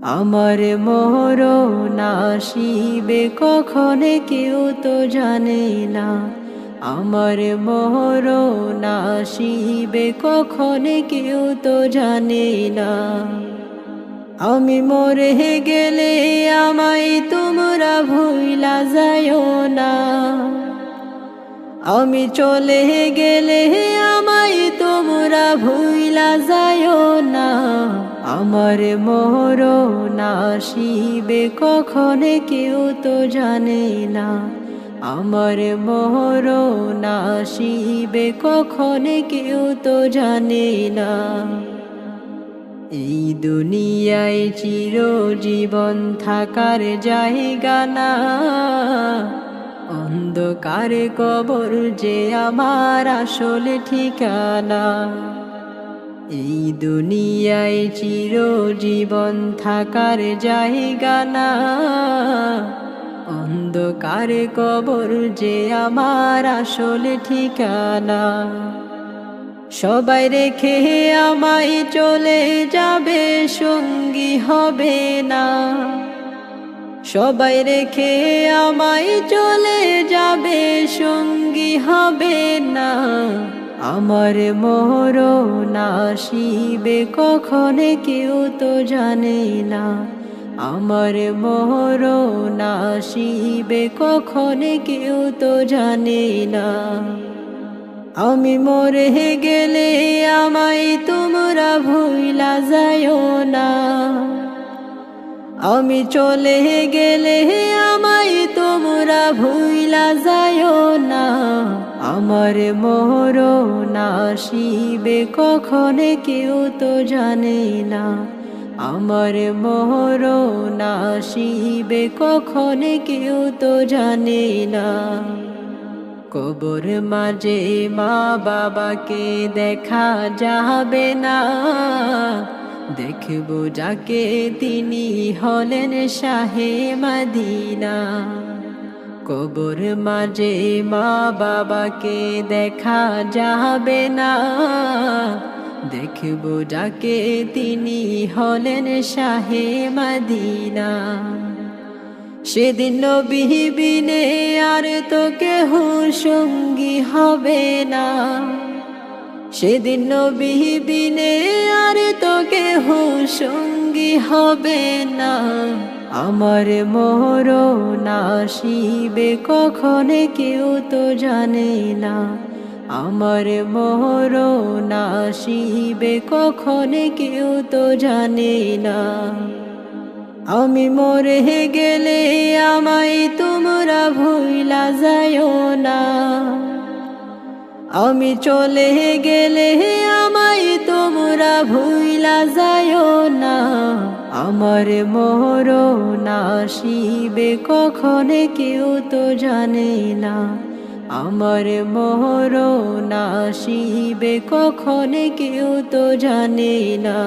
আমার মরণ আসিবে কখনে কেউ তো জানে না। আমার মরণ আসিবে কখনে কেউ তো জানে না। আমি মরে গেলে আমায় তোমরা ভুইলা যাইও না। আমি চলে গেলে আমায় তোমরা ভুইলা যাইও না। আমার মরণ আসিবে কখনে কেউ তো জানে না। আমার মরণ আসিবে কখনে কেউ তো জানে না। এই দুনিয়ায় চিরজীবন থাকার জায়গা না। অন্ধকারে কবর যে আমার আসল ঠিকানা। এই দুনিয়ায় চিরজীবন থাকার জায়গা না। অন্ধকারে কবর যে আমার আসল ঠিকানা। সবাই রেখে আমায় চলে যাবে, সঙ্গী হবে না। সবাই রেখে আমায় চলে যাবে, সঙ্গী হবে না। আমার মরণ আসিবে কখনে কেউ তো জানে না। আমার মরণ আসিবে কখনে কেউ তো জানে না। আমি মরে গেলে আমায় তোমরা ভুইলা যাইও না। আমি চলে গেলে আমায় তোমরা ভুইলা যাইও না। আমার মরণ আসিবে কখনে কেউ তো জানে না। আমার মরণ আসিবে কখনে কেউ তো জানে না। কবর মাঝে মা বাবাকে দেখা যাবে না। দেখব যাকে তিনি হলেন শাহে মদিনা। কবর মাঝে মা বাবাকে দেখা যাবে না। দেখব যাকে তিনি হলেন শাহে মদিনা। সেদিন নবী বিনে আর তো কেহ সঙ্গী হবে না। সেদিন নবী বিনে আর তো কেহ সঙ্গী হবে না। আমার মরণ আসিবে কখনে কেউ তো জানে না। আমার মরণ আসিবে কখনে কেউ তো জানে না। আমি মরে গেলে আমায় তোমরা ভুইলা যাইও না। আমি চলে গেলে আমায় তোমরা ভুইলা যাইও না। আমার মরণ আসিবে কখনে কেউ তো জানে না। আমার মরণ আসিবে কখনে কেউ তো জানে না।